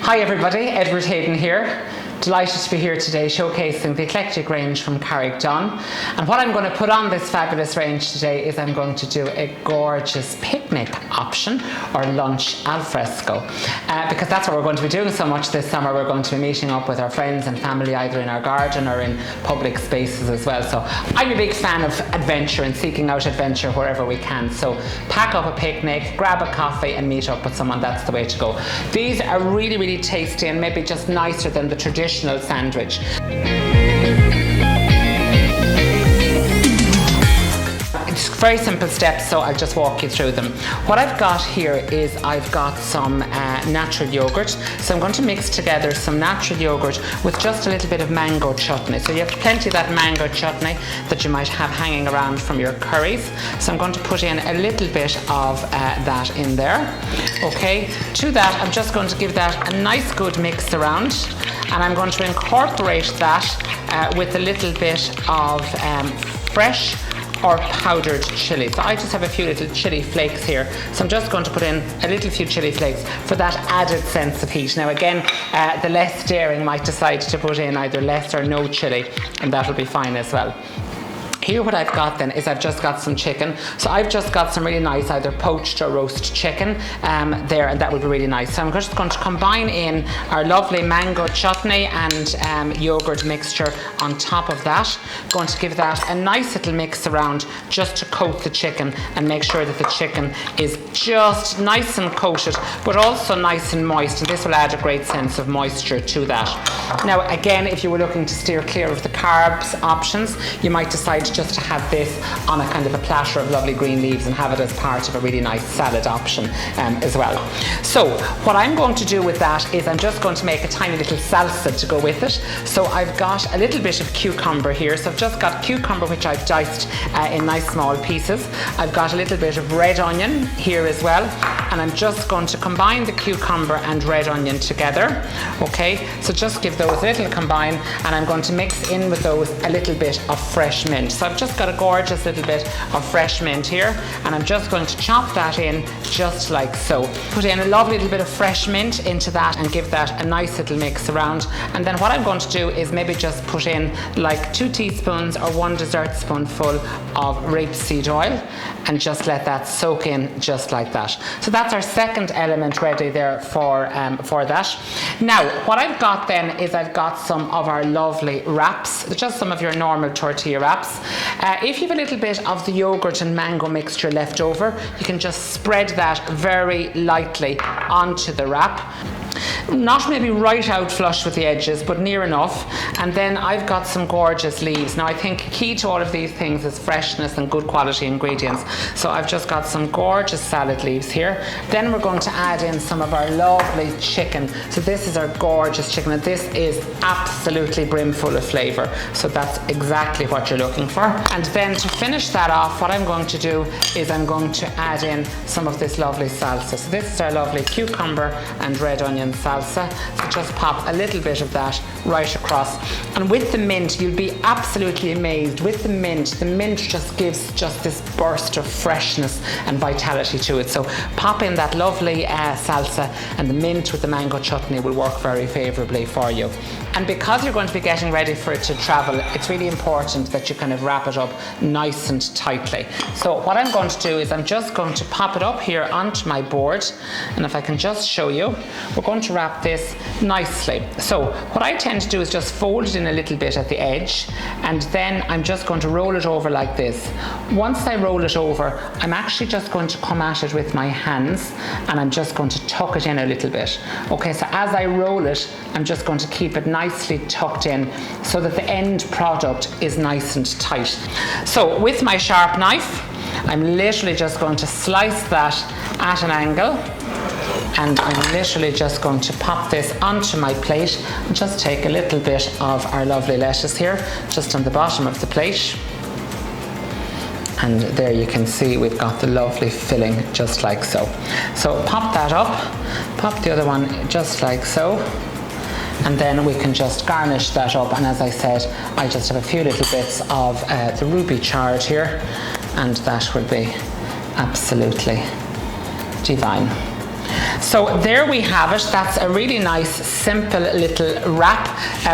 Hi everybody, Edward Hayden here. Delighted to be here today showcasing the eclectic range from Carrickdon. And what I'm going to put on this fabulous range today is I'm going to do a gorgeous picnic option or lunch al fresco. Because that's what we're going to be doing so much this summer. We're going to be meeting up with our friends and family either in our garden or in public spaces as well. So I'm a big fan of adventure and seeking out adventure wherever we can. So pack up a picnic, grab a coffee and meet up with someone. That's the way to go. These are really, really tasty and maybe just nicer than the traditional sandwich. It's very simple steps, so I'll just walk you through them. What I've got here is I've got some natural yogurt. So I'm going to mix together some natural yogurt with just a little bit of mango chutney. So you have plenty of that mango chutney that you might have hanging around from your curries. So I'm going to put in a little bit of that in there. Okay, to that I'm just going to give that a nice good mix around, and I'm going to incorporate that with a little bit of fresh or powdered chili. So I just have a few little chili flakes here. So I'm just going to put in a little few chili flakes for that added sense of heat. Now again, the less daring might decide to put in either less or no chili, and that'll be fine as well. Here what I've got then is I've just got some chicken. So I've just got some really nice either poached or roast chicken there, and that would be really nice. So I'm just going to combine in our lovely mango chutney and yogurt mixture on top of that. Going to give that a nice little mix around just to coat the chicken and make sure that the chicken is just nice and coated but also nice and moist, and this will add a great sense of moisture to that. Now again, if you were looking to steer clear of the carbs options, you might decide just to have this on a kind of a platter of lovely green leaves and have it as part of a really nice salad option as well. So what I'm going to do with that is I'm just going to make a tiny little salsa to go with it. So I've got a little bit of cucumber here. So I've just got cucumber which I've diced in nice small pieces. I've got a little bit of red onion here as well, and I'm just going to combine the cucumber and red onion together. Okay, so just give those a little combine, and I'm going to mix in with those a little bit of fresh mint. So I've just got a gorgeous little bit of fresh mint here, and I'm just going to chop that in just like so. Put in a lovely little bit of fresh mint into that and give that a nice little mix around. And then what I'm going to do is maybe just put in like 2 teaspoons or 1 dessert spoonful of rapeseed oil and just let that soak in just like that. So that's our second element ready there for that. Now what I've got then is I've got some of our lovely wraps, just some of your normal tortilla wraps. If you have a little bit of the yogurt and mango mixture left over, you can just spread that very lightly onto the wrap. Not maybe right out flush with the edges, but near enough. And then I've got some gorgeous leaves. Now I think key to all of these things is freshness and good quality ingredients. So I've just got some gorgeous salad leaves here. Then we're going to add in some of our lovely chicken. So this is our gorgeous chicken, and this is absolutely brimful of flavour. So that's exactly what you're looking for. And then to finish that off, what I'm going to do is I'm going to add in some of this lovely salsa. So this is our lovely cucumber and red onion salsa. So just pop a little bit of that right across. And with the mint, you'll be absolutely amazed. With the mint just gives just this burst of freshness and vitality to it. So pop in that lovely salsa, and the mint with the mango chutney will work very favourably for you. And because you're going to be getting ready for it to travel, it's really important that you kind of wrap it up nice and tightly. So what I'm going to do is I'm just going to pop it up here onto my board, and if I can just show you, we're going to wrap this nicely. So what I tend to do is just fold it in a little bit at the edge, and then I'm just going to roll it over like this. Once I roll it over, I'm actually just going to come at it with my hands, and I'm just going to tuck it in a little bit. Okay, so as I roll it, I'm just going to keep it nicely tucked in so that the end product is nice and tight. So with my sharp knife, I'm literally just going to slice that at an angle, and I'm literally just going to pop this onto my plate and just take a little bit of our lovely lettuce here just on the bottom of the plate. And there you can see we've got the lovely filling just like so. So pop that up, pop the other one just like so, and then we can just garnish that up. And as I said, I just have a few little bits of the ruby chard here, and that will be absolutely divine. So there we have it. That's a really nice, simple little wrap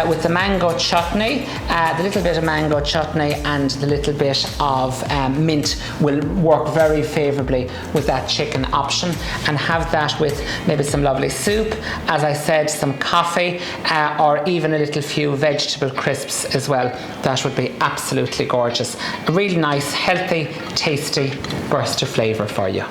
with the mango chutney. The little bit of mango chutney and the little bit of mint will work very favorably with that chicken option, and have that with maybe some lovely soup, as I said, some coffee, or even a little few vegetable crisps as well. That would be absolutely gorgeous. A really nice, healthy, tasty burst of flavour for you.